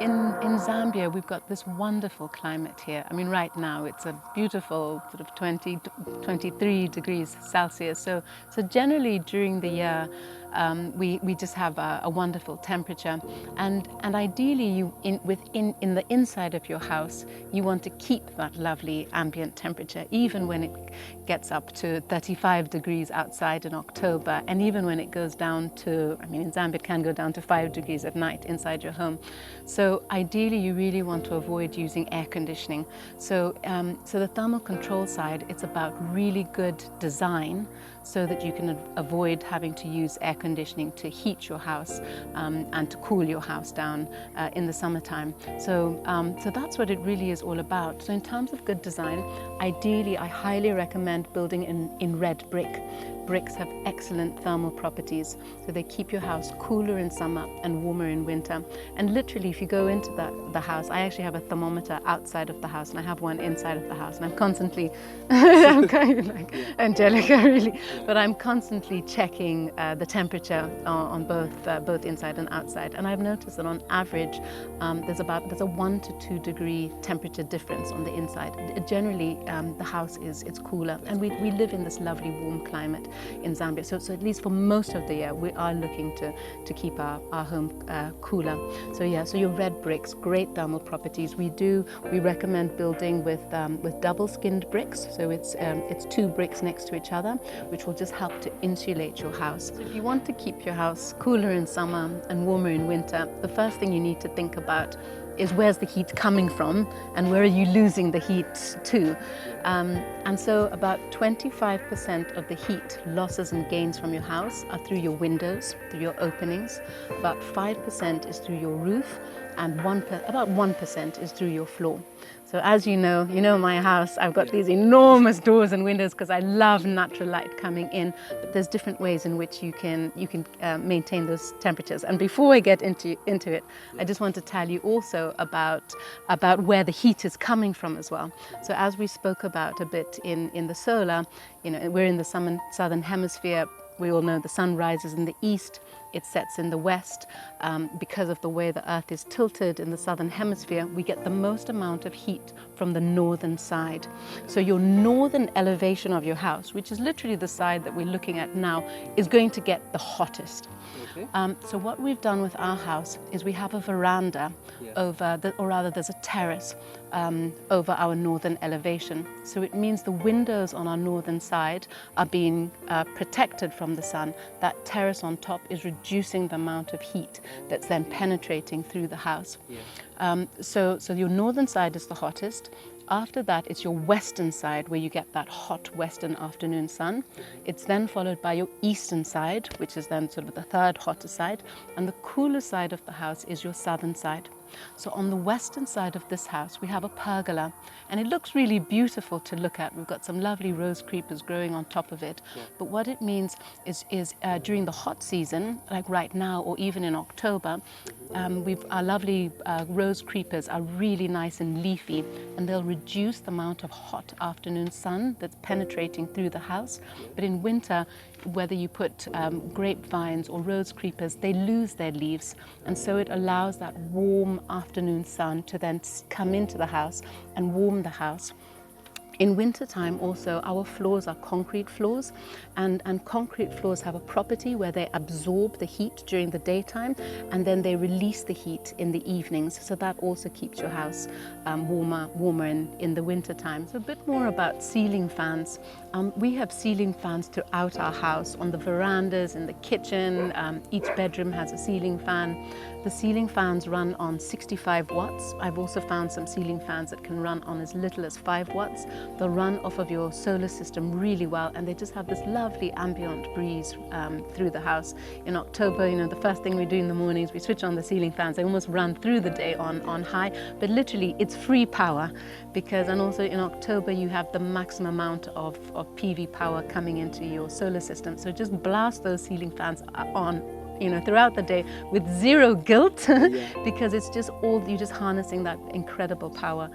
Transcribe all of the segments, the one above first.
In Zambia, we've got this wonderful climate here. I mean, right now it's a beautiful sort of 23 degrees Celsius. So generally during the year, we just have a wonderful temperature. And ideally, in the inside of your house, you want to keep that lovely ambient temperature, even when it gets up to 35 degrees outside in October, and even when it goes down to, I mean, in Zambia it can go down to 5 degrees at night inside your home. So ideally, you really want to avoid using air conditioning. So the thermal control side, it's about really good design so that you can avoid having to use air conditioning to heat your house and to cool your house down in the summertime. So that's what it really is all about. So in terms of good design, ideally, I highly recommend building in red brick. Bricks have excellent thermal properties, so they keep your house cooler in summer and warmer in winter. And literally, if you go into the house, I actually have a thermometer outside of the house, and I have one inside of the house, and I'm constantly, I'm kind of like Angelica really, but I'm constantly checking the temperature on both inside and outside. And I've noticed that on average, there's a 1 to 2 degree temperature difference on the inside. Generally, the house it's cooler, and we live in this lovely warm climate in Zambia. So at least for most of the year, we are looking to keep our home cooler. So yeah, so your red bricks, great thermal properties. We recommend building with double-skinned bricks. So it's 2 bricks next to each other, which will just help to insulate your house. So if you want to keep your house cooler in summer and warmer in winter, the first thing you need to think about is where's the heat coming from and where are you losing the heat to. And so about 25% of the heat losses and gains from your house are through your windows, through your openings. About 5% is through your roof, and about 1% is through your floor. So as you know my house, I've got these enormous doors and windows because I love natural light coming in, but there's different ways in which you can maintain those temperatures. And before I get into it, I just want to tell you also about where the heat is coming from as well. So as we spoke about a bit in the solar, we're in the southern hemisphere. We all know the sun rises in the east, it sets in the west. Because of the way the earth is tilted in the southern hemisphere, we get the most amount of heat from the northern side. So your northern elevation of your house, which is literally the side that we're looking at now, is going to get the hottest. Okay. So what we've done with our house is we have a veranda there's a terrace over our northern elevation. So it means the windows on our northern side are being protected from the sun. That terrace on top is reducing the amount of heat that's then penetrating through the house. Yeah. So your northern side is the hottest. After that, it's your western side where you get that hot western afternoon sun. It's then followed by your eastern side, which is then sort of the third hottest side. And the cooler side of the house is your southern side. So on the western side of this house, we have a pergola, and it looks really beautiful to look at. We've got some lovely rose creepers growing on top of it. Yeah. But what it means is during the hot season, like right now or even in October, our lovely rose creepers are really nice and leafy, and they'll reduce the amount of hot afternoon sun that's penetrating through the house. But in winter, whether you put grapevines or rose creepers, they lose their leaves, and so it allows that warm afternoon sun to then come into the house and warm the house. In wintertime also, our floors are concrete floors, and concrete floors have a property where they absorb the heat during the daytime and then they release the heat in the evenings. So that also keeps your house warmer in the wintertime. So a bit more about ceiling fans. We have ceiling fans throughout our house, on the verandas, in the kitchen. Each bedroom has a ceiling fan. The ceiling fans run on 65 watts. I've also found some ceiling fans that can run on as little as 5 watts. They'll run off of your solar system really well, and they just have this lovely ambient breeze through the house. In October, the first thing we do in the mornings, we switch on the ceiling fans. They almost run through the day on high, but literally it's free power and also in October you have the maximum amount of PV power coming into your solar system. So just blast those ceiling fans on throughout the day with zero guilt because it's just you're just harnessing that incredible power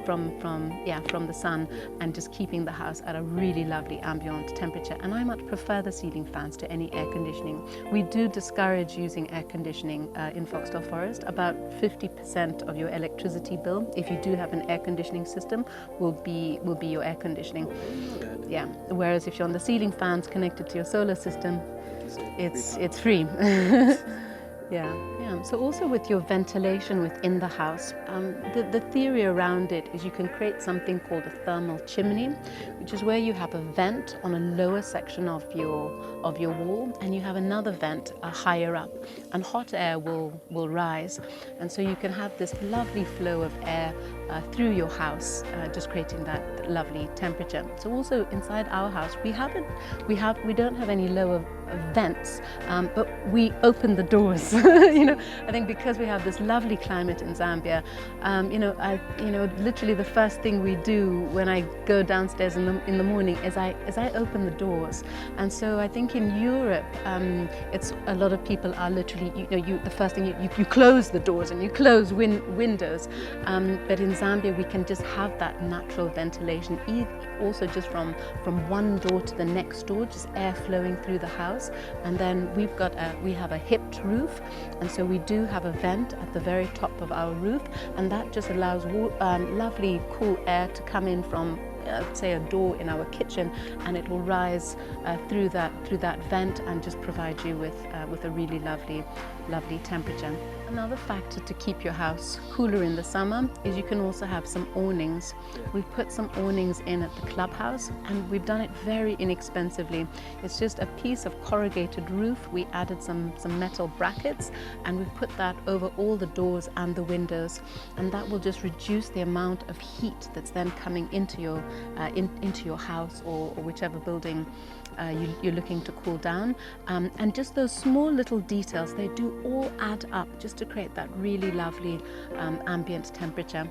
from the sun and just keeping the house at a really lovely ambient temperature. And I much prefer the ceiling fans to any air conditioning. We do discourage using air conditioning in Foxdale Forest. About 50% of your electricity bill, if you do have an air conditioning system, will be your air conditioning. Yeah. Whereas if you're on the ceiling fans connected to your solar system, it's free. Yeah. So also with your ventilation within the house, the theory around it is you can create something called a thermal chimney, which is where you have a vent on a lower section of your wall, and you have another vent higher up, and hot air will rise, and so you can have this lovely flow of air through your house, just creating that lovely temperature. So also inside our house, we don't have any lower vents, but we open the doors. I think because we have this lovely climate in Zambia, literally the first thing we do when I go downstairs in the morning is I open the doors. And so I think in Europe, it's a lot of people are literally, the first thing you close the doors and you close windows. But in Zambia, we can just have that natural ventilation, also just from one door to the next door, just air flowing through the house. And then we have a hipped roof, and so we do have a vent at the very top of our roof, and that just allows lovely cool air to come in from say a door in our kitchen, and it will rise through that vent and just provide you with a really lovely temperature. Another factor to keep your house cooler in the summer is you can also have some awnings. We've put some awnings in at the clubhouse, and we've done it very inexpensively. It's just a piece of corrugated roof. We added some metal brackets, and we've put that over all the doors and the windows, and that will just reduce the amount of heat that's then coming into your house or whichever building you're looking to cool down. And just those small little details, they do all add up just to create that really lovely ambient temperature.